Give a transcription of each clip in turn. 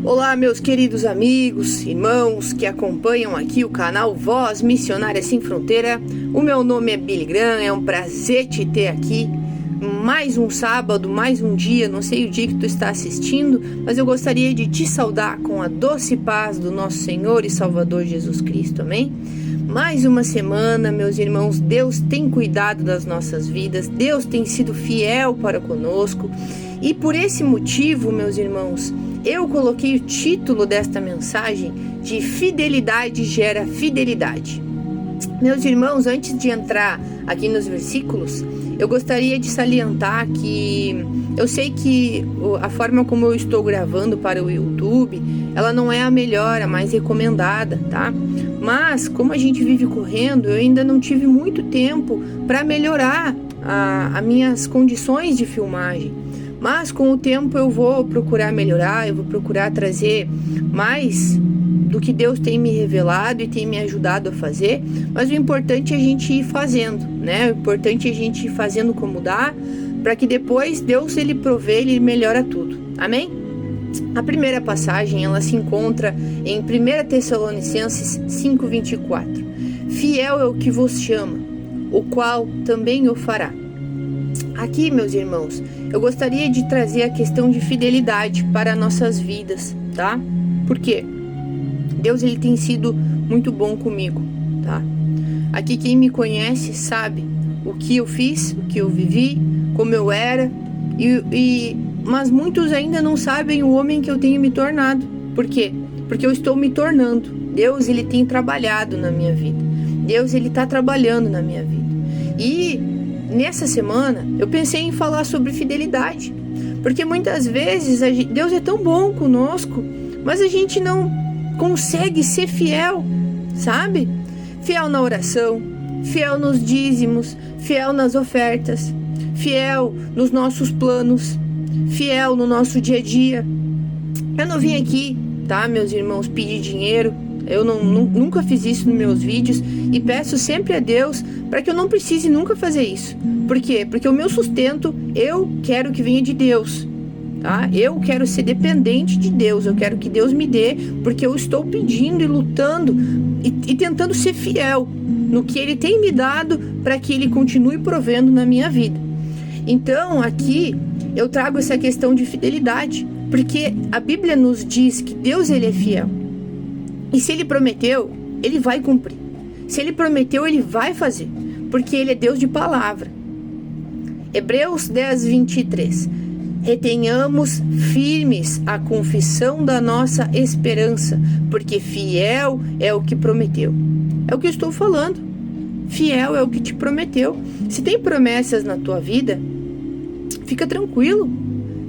Olá, meus queridos amigos, irmãos que acompanham aqui o canal Voz Missionária Sem Fronteira. O meu nome é Billy Graham, é um prazer te ter aqui. Mais um sábado, mais um dia, não sei o dia que tu está assistindo, mas eu gostaria de te saudar com a doce paz do nosso Senhor e Salvador Jesus Cristo, amém? Mais uma semana, meus irmãos, Deus tem cuidado das nossas vidas, Deus tem sido fiel para conosco e por esse motivo, meus irmãos, eu coloquei o título desta mensagem de Fidelidade Gera Fidelidade. Meus irmãos, antes de entrar aqui nos versículos, eu gostaria de salientar que eu sei que a forma como eu estou gravando para o YouTube, ela não é a melhor, a mais recomendada, tá? Mas, como a gente vive correndo, eu ainda não tive muito tempo para melhorar as minhas condições de filmagem. Mas com o tempo eu vou procurar melhorar, eu vou procurar trazer mais do que Deus tem me revelado e tem me ajudado a fazer. Mas o importante é a gente ir fazendo, né? O importante é a gente ir fazendo como dá, para que depois Deus ele provê, ele melhora tudo. Amém? A primeira passagem, ela se encontra em 1 Tessalonicenses 5:24. Fiel é o que vos chama, o qual também o fará. Aqui, meus irmãos, eu gostaria de trazer a questão de fidelidade para nossas vidas, tá? Por quê? Deus ele tem sido muito bom comigo, tá? Aqui quem me conhece sabe o que eu fiz, o que eu vivi, como eu era, mas muitos ainda não sabem o homem que eu tenho me tornado. Por quê? Porque eu estou me tornando. Deus ele tem trabalhado na minha vida. Deus ele está trabalhando na minha vida. E nessa semana, eu pensei em falar sobre fidelidade, porque muitas vezes Deus é tão bom conosco, mas a gente não consegue ser fiel, sabe? Fiel na oração, fiel nos dízimos, fiel nas ofertas, fiel nos nossos planos, fiel no nosso dia a dia. Eu não vim aqui, tá, meus irmãos, pedir dinheiro. Eu nunca fiz isso nos meus vídeos e peço sempre a Deus para que eu não precise nunca fazer isso. Por quê? Porque o meu sustento eu quero que venha de Deus, tá? Eu quero ser dependente de Deus, eu quero que Deus me dê, porque eu estou pedindo e lutando e tentando ser fiel no que Ele tem me dado para que Ele continue provendo na minha vida. Então aqui eu trago essa questão de fidelidade, porque a Bíblia nos diz que Deus ele é fiel. E se Ele prometeu, Ele vai cumprir. Se Ele prometeu, Ele vai fazer. Porque Ele é Deus de palavra. Hebreus 10:23. Retenhamos firmes a confissão da nossa esperança, porque fiel é o que prometeu. É o que eu estou falando. Fiel é o que te prometeu. Se tem promessas na tua vida, fica tranquilo.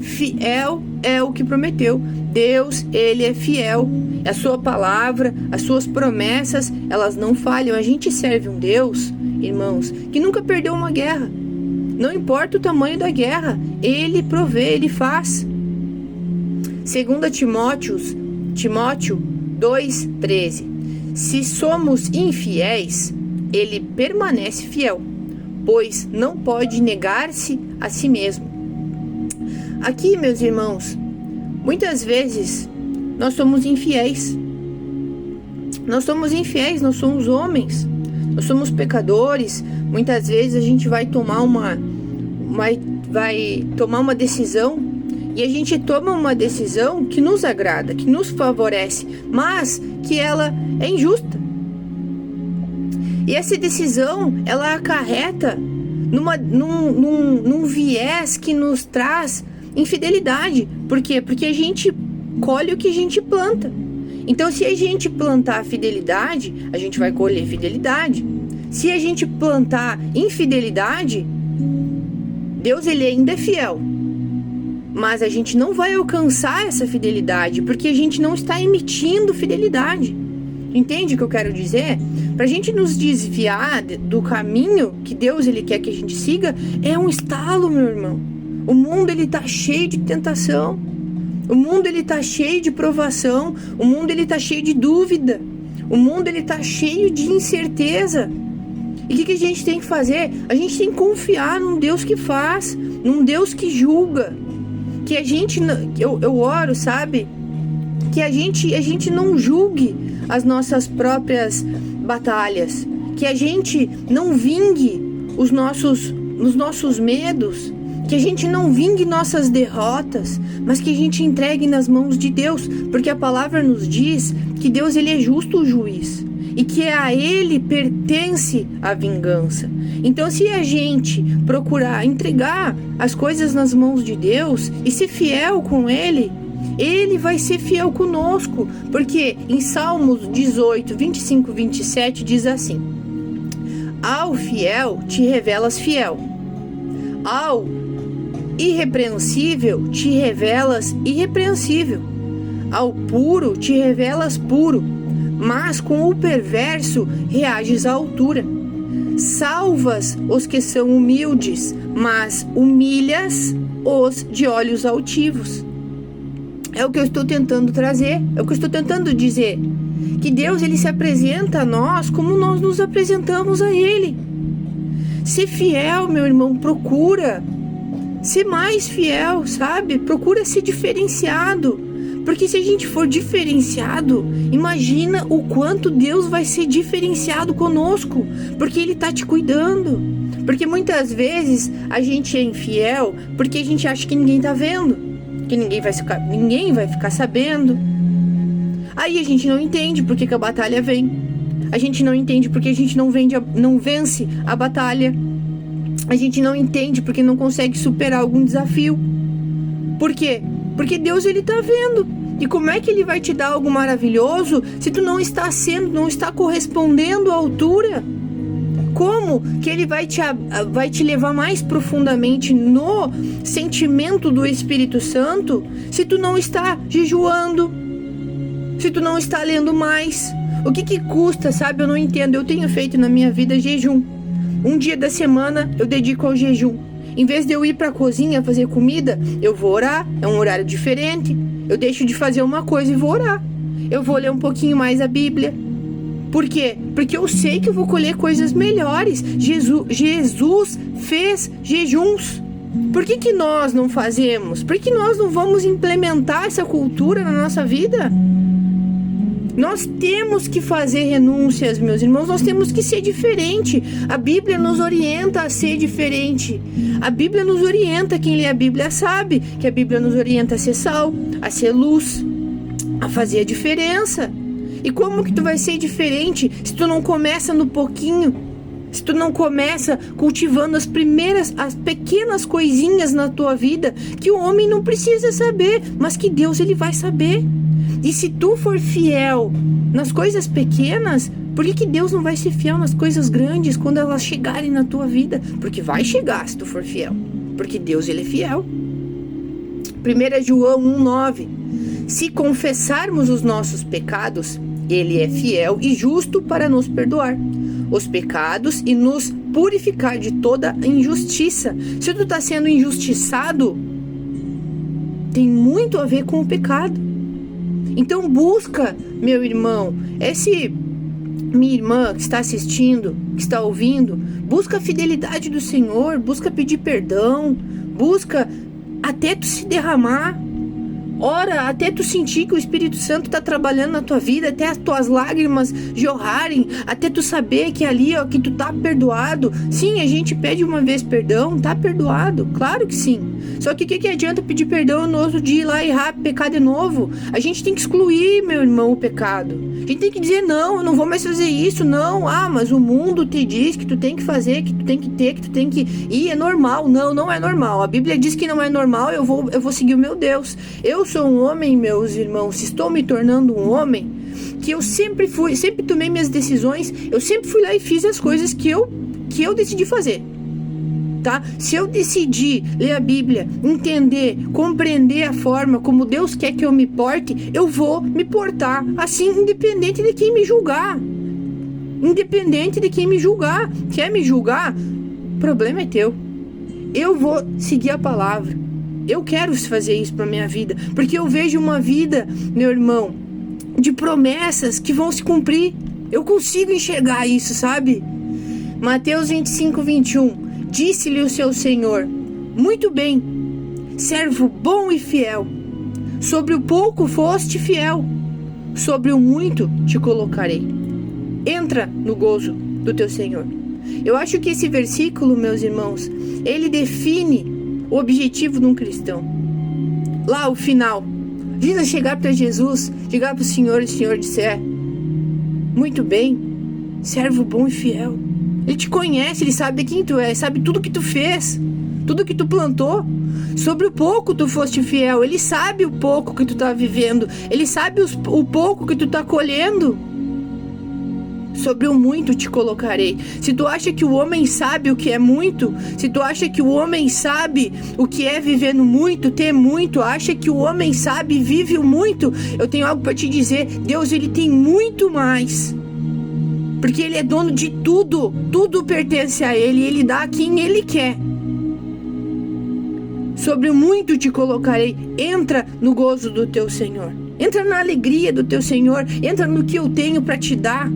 Fiel é o que prometeu. Deus, Ele é fiel. A sua palavra, as suas promessas, elas não falham. A gente serve um Deus, irmãos, que nunca perdeu uma guerra. Não importa o tamanho da guerra, Ele provê, Ele faz. 2 Timóteo 2:13. Se somos infiéis, Ele permanece fiel, pois não pode negar-se a si mesmo. Aqui, meus irmãos, muitas vezes nós somos infiéis. Nós somos infiéis, nós somos homens. Nós somos pecadores. Muitas vezes a gente vai tomar uma decisão e a gente toma uma decisão que nos agrada, que nos favorece, mas que ela é injusta. E essa decisão, ela acarreta num viés que nos traz infidelidade. Por quê? Porque a gente colhe o que a gente planta. Então, se a gente plantar fidelidade, a gente vai colher fidelidade. Se a gente plantar infidelidade, Deus ele ainda é fiel. Mas a gente não vai alcançar essa fidelidade, porque a gente não está emitindo fidelidade. Entende o que eu quero dizer? Para a gente nos desviar do caminho que Deus ele quer que a gente siga, é um estalo, meu irmão. O mundo ele tá cheio de tentação. O mundo ele tá cheio de provação. O mundo ele tá cheio de dúvida. O mundo ele tá cheio de incerteza. E o que a gente tem que fazer? A gente tem que confiar num Deus que faz, num Deus que julga, que a gente, eu oro, sabe? Que a gente não julgue as nossas próprias batalhas, que a gente não vingue os nossos medos, que a gente não vingue nossas derrotas, mas que a gente entregue nas mãos de Deus, porque a palavra nos diz que Deus, ele é justo juiz e que a ele pertence a vingança. Então, se a gente procurar entregar as coisas nas mãos de Deus e ser fiel com ele, ele vai ser fiel conosco, porque em Salmos 18, 25, 27 diz assim: ao fiel te revelas fiel, ao irrepreensível te revelas irrepreensível, ao puro te revelas puro, mas com o perverso reages à altura. Salvas os que são humildes, mas humilhas os de olhos altivos. É o que eu estou tentando trazer, é o que eu estou tentando dizer. Que Deus, ele se apresenta a nós como nós nos apresentamos a ele. Ser fiel, meu irmão, procura ser mais fiel, sabe? Procura ser diferenciado. Porque se a gente for diferenciado, imagina o quanto Deus vai ser diferenciado conosco. Porque ele está te cuidando. Porque muitas vezes a gente é infiel porque a gente acha que ninguém está vendo, que ninguém vai ficar sabendo. Aí a gente não entende porque que a batalha vem. A gente não entende porque a gente não vence a batalha. A gente não entende porque não consegue superar algum desafio. Por quê? Porque Deus, ele tá vendo. E como é que ele vai te dar algo maravilhoso se tu não está correspondendo à altura? Como que ele vai te levar mais profundamente no sentimento do Espírito Santo se tu não está jejuando, se tu não está lendo mais? O que custa, sabe? Eu não entendo. Eu tenho feito na minha vida jejum. Um dia da semana eu dedico ao jejum. Em vez de eu ir para a cozinha fazer comida, eu vou orar. É um horário diferente. Eu deixo de fazer uma coisa e vou orar. Eu vou ler um pouquinho mais a Bíblia. Por quê? Porque eu sei que eu vou colher coisas melhores. Jesus fez jejuns. Por que nós não fazemos? Por que nós não vamos implementar essa cultura na nossa vida? Nós temos que fazer renúncias, meus irmãos. Nós temos que ser diferente. A Bíblia nos orienta a ser diferente. A Bíblia nos orienta. Quem lê a Bíblia sabe que a Bíblia nos orienta a ser sal, a ser luz, a fazer a diferença. E como que tu vai ser diferente se tu não começa no pouquinho? Se tu não começa cultivando as pequenas coisinhas na tua vida que o homem não precisa saber, mas que Deus, ele vai saber. E se tu for fiel nas coisas pequenas, por que Deus não vai ser fiel nas coisas grandes quando elas chegarem na tua vida? Porque vai chegar se tu for fiel. Porque Deus, ele é fiel. 1 João 1,9: se confessarmos os nossos pecados, ele é fiel e justo para nos perdoar os pecados e nos purificar de toda injustiça. Se tu está sendo injustiçado, tem muito a ver com o pecado. Então busca, meu irmão, minha irmã que está assistindo, que está ouvindo, busca a fidelidade do Senhor, busca pedir perdão, busca até tu se derramar. Ora, até tu sentir que o Espírito Santo está trabalhando na tua vida, até as tuas lágrimas jorrarem, até tu saber que ali, ó, que tu tá perdoado. Sim, a gente pede uma vez perdão, tá perdoado, claro que sim. Só que o que adianta pedir perdão no outro dia ir lá e errar, pecar de novo? A gente tem que excluir, meu irmão, o pecado. A gente tem que dizer, não, eu não vou mais fazer isso, não. Ah, mas o mundo te diz que tu tem que fazer, que tu tem que ter, que tu tem que ir, é normal. Não, não é normal. A Bíblia diz que não é normal, eu vou seguir o meu Deus. Eu sou um homem, meus irmãos, estou me tornando um homem que eu sempre tomei minhas decisões, eu sempre fui lá e fiz as coisas que eu decidi fazer. Tá? Se eu decidir ler a Bíblia, entender, compreender a forma como Deus quer que eu me porte, eu vou me portar assim, independente de quem me julgar. Independente de quem me julgar. Quer me julgar? O problema é teu. Eu vou seguir a palavra. Eu quero fazer isso para minha vida, porque eu vejo uma vida, meu irmão, de promessas que vão se cumprir. Eu consigo enxergar isso, sabe? Mateus 25, 21. Disse-lhe o seu Senhor: muito bem, servo bom e fiel. Sobre o pouco foste fiel, sobre o muito te colocarei. Entra no gozo do teu Senhor. Eu acho que esse versículo, meus irmãos, ele define o objetivo de um cristão. Lá, o final. Diz chegar para Jesus, chegar para o Senhor e o Senhor disser: muito bem, servo bom e fiel. Ele te conhece, ele sabe quem tu é, sabe tudo que tu fez, tudo que tu plantou. Sobre o pouco tu foste fiel. Ele sabe o pouco que tu tá vivendo, ele sabe o pouco que tu tá colhendo. Sobre o muito te colocarei. Se tu acha que o homem sabe o que é muito, se tu acha que o homem sabe o que é viver no muito, ter muito, acha que o homem sabe e vive o muito, eu tenho algo para te dizer. Deus, ele tem muito mais, porque ele é dono de tudo. Tudo pertence a ele, ele dá a quem ele quer. Sobre o muito te colocarei. Entra no gozo do teu Senhor, entra na alegria do teu Senhor, entra no que eu tenho para te dar.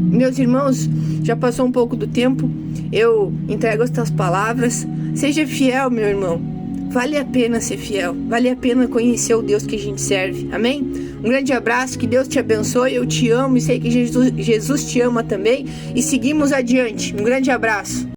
Meus irmãos, já passou um pouco do tempo, eu entrego estas palavras. Seja fiel, meu irmão. Vale a pena ser fiel, vale a pena conhecer o Deus que a gente serve, amém? Um grande abraço, que Deus te abençoe, eu te amo e sei que Jesus te ama também, e seguimos adiante. Um grande abraço.